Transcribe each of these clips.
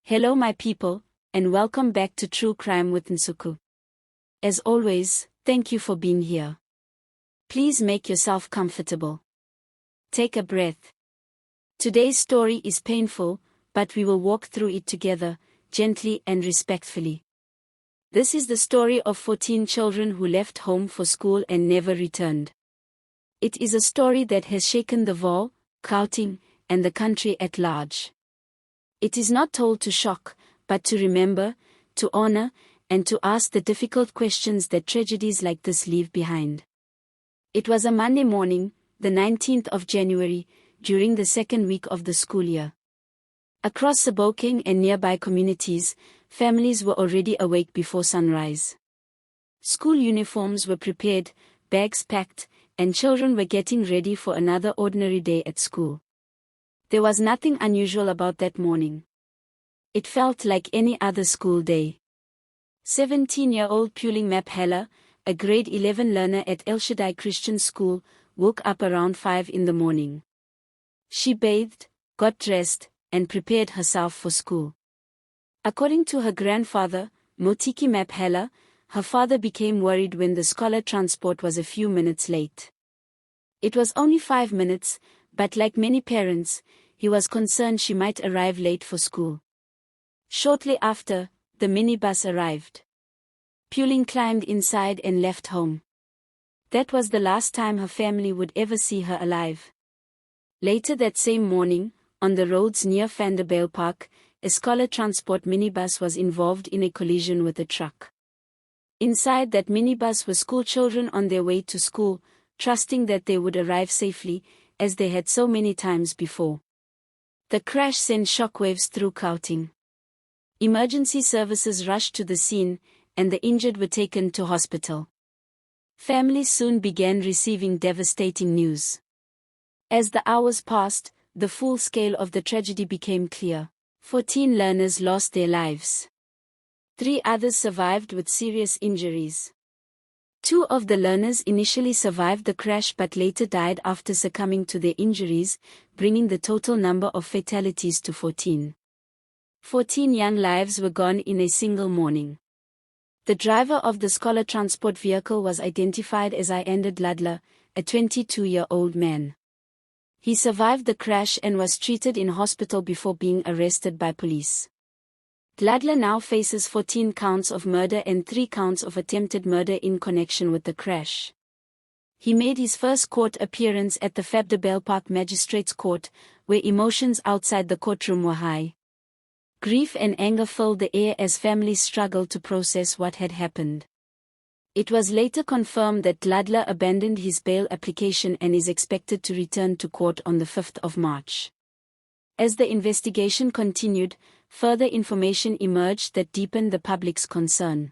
Hello my people, and welcome back to True Crime with Nsuku. As always, thank you for being here. Please make yourself comfortable. Take a breath. Today's story is painful, but we will walk through it together, gently and respectfully. This is the story of 14 children who left home for school and never returned. It is a story that has shaken the Vaal, Gauteng, and the country at large. It is not told to shock, but to remember, to honor, and to ask the difficult questions that tragedies like this leave behind. It was a Monday morning, the 19th of January, during the second week of the school year. Across Sebokeng and nearby communities, families were already awake before sunrise. School uniforms were prepared, bags packed, and children were getting ready for another ordinary day at school. There was nothing unusual about that morning. It felt like any other school day. 17-year-old Puling Maphela, a grade 11 learner at El Shaddai Christian School, woke up around 5 in the morning. She bathed, got dressed, and prepared herself for school. According to her grandfather, Motiki Maphela, her father became worried when the scholar transport was a few minutes late. It was only 5 minutes, but like many parents, he was concerned she might arrive late for school. Shortly after, the minibus arrived. Puling climbed inside and left home. That was the last time her family would ever see her alive. Later that same morning, on the roads near Vanderbijlpark, a scholar transport minibus was involved in a collision with a truck. Inside that minibus were schoolchildren on their way to school, trusting that they would arrive safely, as they had so many times before. The crash sent shockwaves through Gauteng. Emergency services rushed to the scene, and the injured were taken to hospital. Families soon began receiving devastating news. As the hours passed, the full scale of the tragedy became clear. 14 learners lost their lives. 3 others survived with serious injuries. 2 of the learners initially survived the crash but later died after succumbing to their injuries, bringing the total number of fatalities to 14. 14 young lives were gone in a single morning. The driver of the scholar transport vehicle was identified as Ayanda Dludla, a 22-year-old man. He survived the crash and was treated in hospital before being arrested by police. Dludla now faces 14 counts of murder and 3 counts of attempted murder in connection with the crash. He made his first court appearance at the Vanderbijlpark Magistrates Court, where emotions outside the courtroom were high. Grief and anger filled the air as families struggled to process what had happened. It was later confirmed that Dludla abandoned his bail application and is expected to return to court on the 5th of March. As the investigation continued, further information emerged that deepened the public's concern.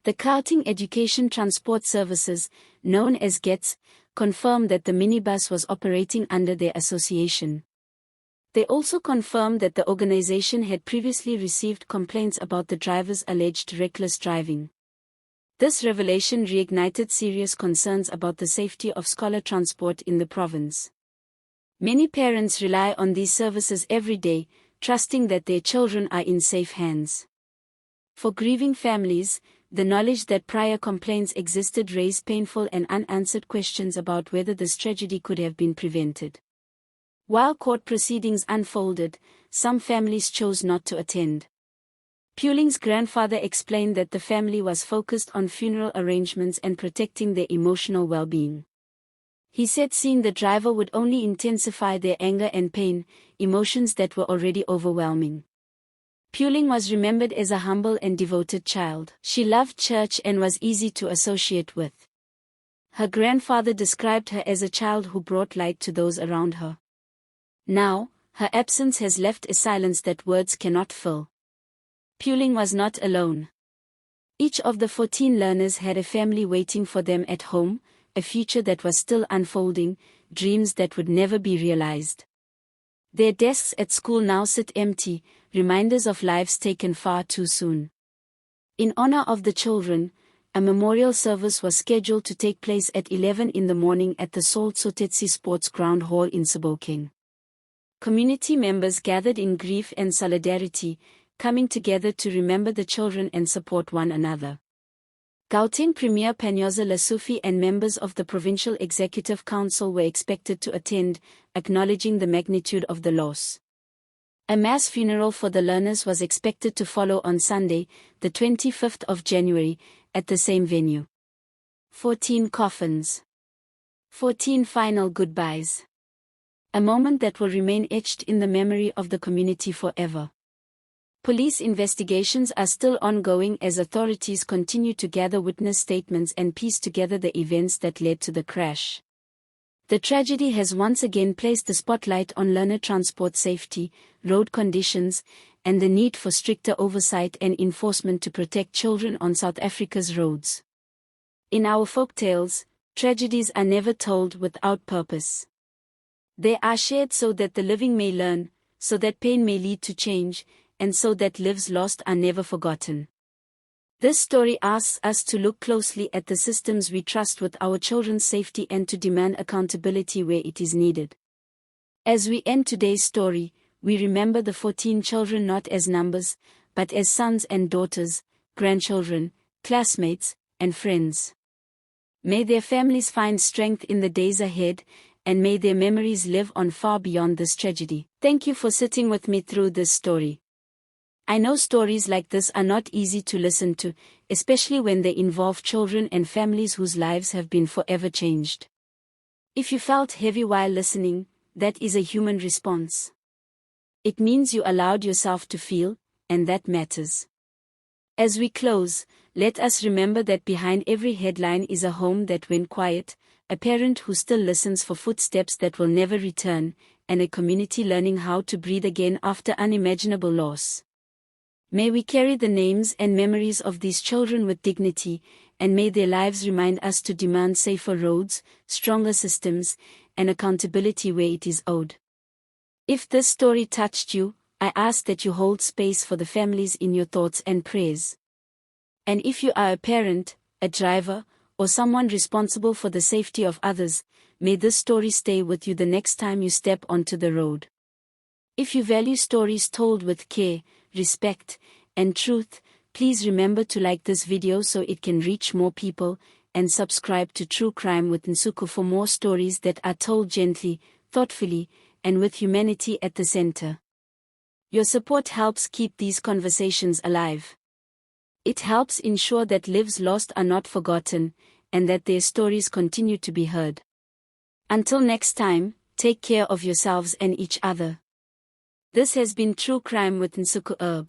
The Gauteng Education Transport Services, known as GETS, confirmed that the minibus was operating under their association. They also confirmed that the organization had previously received complaints about the driver's alleged reckless driving. This revelation reignited serious concerns about the safety of scholar transport in the province. Many parents rely on these services every day, trusting that their children are in safe hands. For grieving families, the knowledge that prior complaints existed raised painful and unanswered questions about whether this tragedy could have been prevented. While court proceedings unfolded, some families chose not to attend. Puling's grandfather explained that the family was focused on funeral arrangements and protecting their emotional well-being. He said seeing the driver would only intensify their anger and pain, emotions that were already overwhelming. Puling was remembered as a humble and devoted child. She loved church and was easy to associate with. Her grandfather described her as a child who brought light to those around her. Now, her absence has left a silence that words cannot fill. Puling was not alone. Each of the 14 learners had a family waiting for them at home, a future that was still unfolding, dreams that would never be realized. Their desks at school now sit empty, reminders of lives taken far too soon. In honor of the children, a memorial service was scheduled to take place at 11 in the morning at the Vaal Sports Ground Hall in Sebokeng. Community members gathered in grief and solidarity, coming together to remember the children and support one another. Gauteng Premier Panyoza Lesufi and members of the Provincial Executive Council were expected to attend, acknowledging the magnitude of the loss. A mass funeral for the learners was expected to follow on Sunday, the 25th of January, at the same venue. 14 coffins. 14 final goodbyes. A moment that will remain etched in the memory of the community forever. Police investigations are still ongoing as authorities continue to gather witness statements and piece together the events that led to the crash. The tragedy has once again placed the spotlight on learner transport safety, road conditions, and the need for stricter oversight and enforcement to protect children on South Africa's roads. In our folktales, tragedies are never told without purpose. They are shared so that the living may learn, so that pain may lead to change, and so that lives lost are never forgotten. This story asks us to look closely at the systems we trust with our children's safety and to demand accountability where it is needed. As we end today's story, we remember the 14 children not as numbers, but as sons and daughters, grandchildren, classmates, and friends. May their families find strength in the days ahead, and may their memories live on far beyond this tragedy. Thank you for sitting with me through this story. I know stories like this are not easy to listen to, especially when they involve children and families whose lives have been forever changed. If you felt heavy while listening, that is a human response. It means you allowed yourself to feel, and that matters. As we close, let us remember that behind every headline is a home that went quiet, a parent who still listens for footsteps that will never return, and a community learning how to breathe again after unimaginable loss. May we carry the names and memories of these children with dignity, and may their lives remind us to demand safer roads, stronger systems, and accountability where it is owed. If this story touched you, I ask that you hold space for the families in your thoughts and prayers. And if you are a parent, a driver, or someone responsible for the safety of others, may this story stay with you the next time you step onto the road. If you value stories told with care, respect, and truth, please remember to like this video so it can reach more people, and subscribe to True Crime with Nsuku for more stories that are told gently, thoughtfully, and with humanity at the center. Your support helps keep these conversations alive. It helps ensure that lives lost are not forgotten, and that their stories continue to be heard. Until next time, take care of yourselves and each other. This has been True Crime with Nsuku.